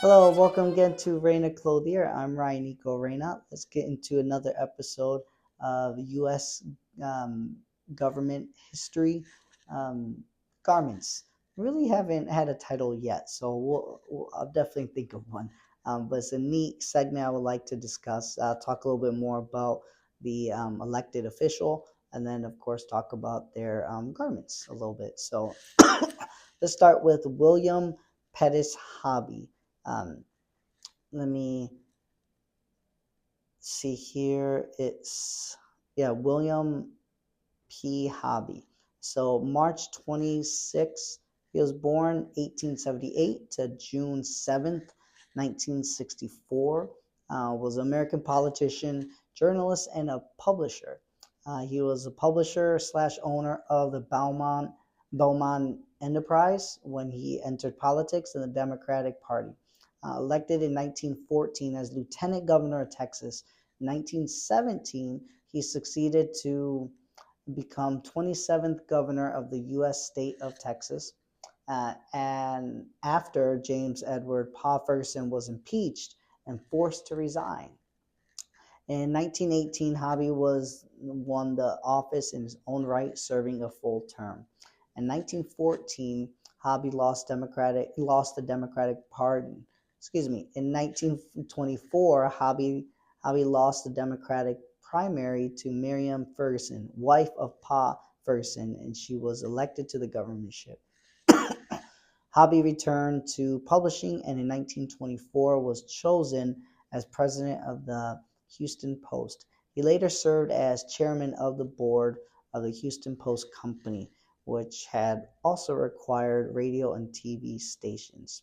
Hello, welcome again to Reina Clothier. I'm Ryan Nico Reina. Let's get into another episode of U.S. Um, government history um, garments. Really haven't had a title yet, so I'll definitely think of one. But it's a neat segment I would like to discuss. Talk a little bit more about the elected official, and then, of course, talk about their garments a little bit. So let's start with William Pettis Hobby. Um, Let me see here. William P. Hobby. So March 26th, he was born 1878 to June 7th, 1964. Was an American politician, journalist, and a publisher. He was a publisher slash owner of the Belmont Enterprise when he entered politics in the Democratic Party. Elected in 1914 as Lieutenant Governor of Texas. In 1917, he succeeded to become 27th governor of the U.S. state of Texas. And after James Edward Paul Ferguson was impeached and forced to resign. In 1918, Hobby won the office in his own right, serving a full term. In 1914, Hobby lost the Democratic Party. Excuse me. In 1924, Hobby lost the Democratic primary to Miriam Ferguson, wife of Pa Ferguson, and she was elected to the governorship. Hobby returned to publishing and in 1924 was chosen as president of the Houston Post. He later served as chairman of the board of the Houston Post Company, which had also acquired radio and TV stations.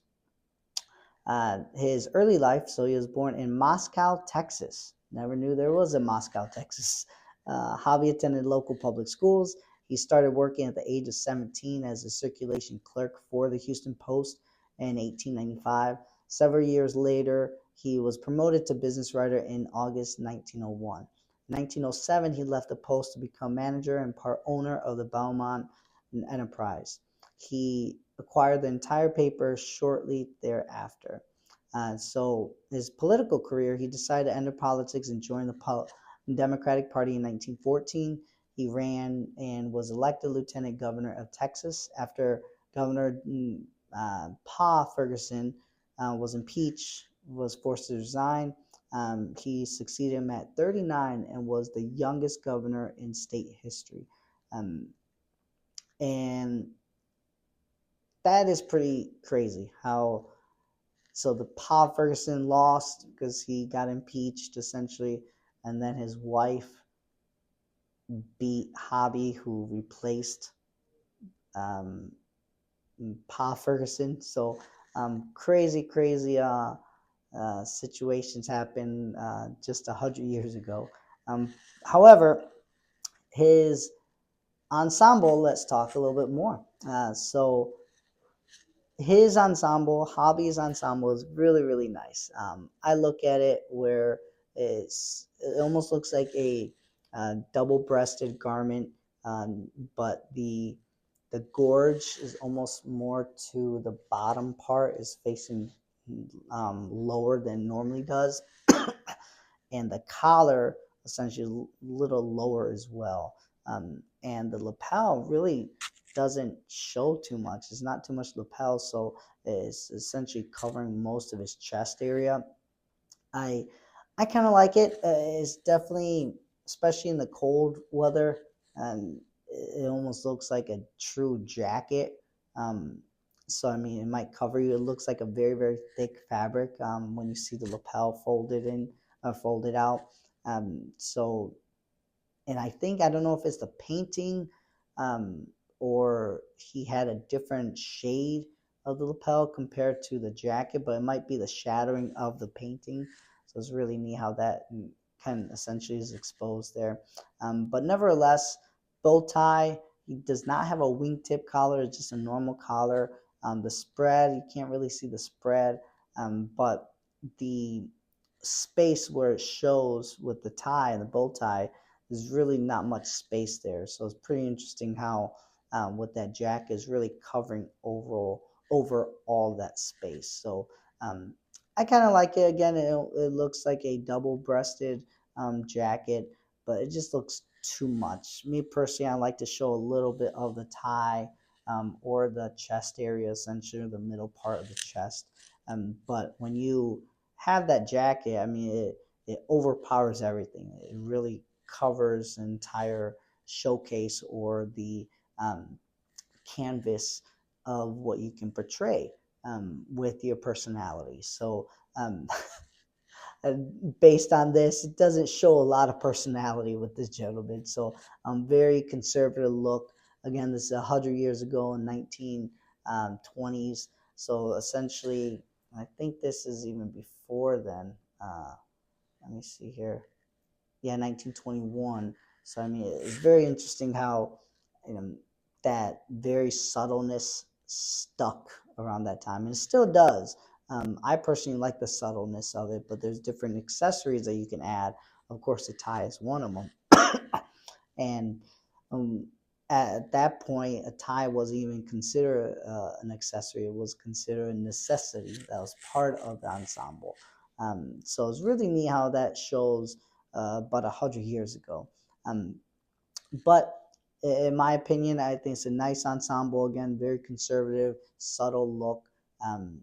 His early life, so he was born in Moscow, Texas. Never knew there was a Moscow, Texas. Hobby attended local public schools. He started working at the age of 17 as a circulation clerk for the Houston Post in 1895. Several years later, he was promoted to business writer in August 1901. In 1907, he left the Post to become manager and part owner of the Belmont Enterprise. He acquired the entire paper shortly thereafter. So his political career, he decided to enter politics and join the Democratic Party in 1914. He ran and was elected lieutenant governor of Texas after Governor Pa Ferguson was impeached, was forced to resign. He succeeded him at 39 and was the youngest governor in state history. Um, and that is pretty crazy how so the Pa Ferguson lost because he got impeached essentially, and then his wife beat Hobby, who replaced um, Pa Ferguson. So crazy situations happened just 100 years ago. However, his ensemble. Let's talk a little bit more. So his ensemble, Hobby's ensemble, is really nice. I look at it where it almost looks like a double-breasted garment, but the gorge is almost more to the bottom part is facing lower than normally does, and the collar essentially a little lower as well. And the lapel really doesn't show too much. It's not too much lapel, so it's essentially covering most of his chest area. I I kind of like it. It's definitely, especially in the cold weather, and it almost looks like a true jacket. Um, so I mean, it might cover you. It looks like a very thick fabric when you see the lapel folded out. So and I think I don't know if it's the painting um, or he had a different shade of the lapel compared to the jacket, but it might be the shadowing of the painting. So it's really neat how that kind of essentially is exposed there. But nevertheless, bow tie. He does not have a wingtip collar; it's just a normal collar. The spread, you can't really see the spread, but the space where it shows with the tie and the bow tie there's really not much space there. So it's pretty interesting how with that jacket is really covering over all that space. So I kind of like it. Again, it looks like a double-breasted jacket, but it just looks too much. Me personally, I like to show a little bit of the tie or the chest area, essentially the middle part of the chest. But when you have that jacket, I mean, it overpowers everything. It really covers the entire showcase or the um, canvas of what you can portray with your personality. So, um, based on this, it doesn't show a lot of personality with this gentleman. So, very conservative look. Again, this is 100 years ago in 1920s. So, essentially, I think this is even before then. Let me see here. Yeah, 1921. So I mean, it's very interesting how you know, that very subtleness stuck around that time, and it still does. I personally like the subtleness of it, but there's different accessories that you can add. Of course, the tie is one of them, and um, at that point, a tie wasn't even considered an accessory; it was considered a necessity that was part of the ensemble. So it's really neat how that shows about 100 years ago. Um, but in my opinion, I think it's a nice ensemble. Again, very conservative, subtle look.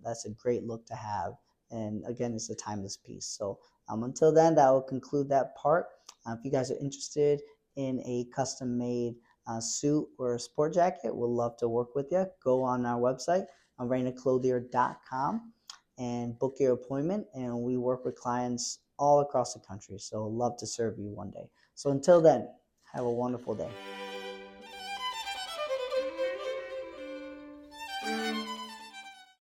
That's a great look to have. And again, it's a timeless piece. So until then, that will conclude that part. If you guys are interested in a custom made suit or a sport jacket, we'll love to work with you. Go on our website, reynaclothier.com, and book your appointment. And we work with clients all across the country. So love to serve you one day. So until then, have a wonderful day.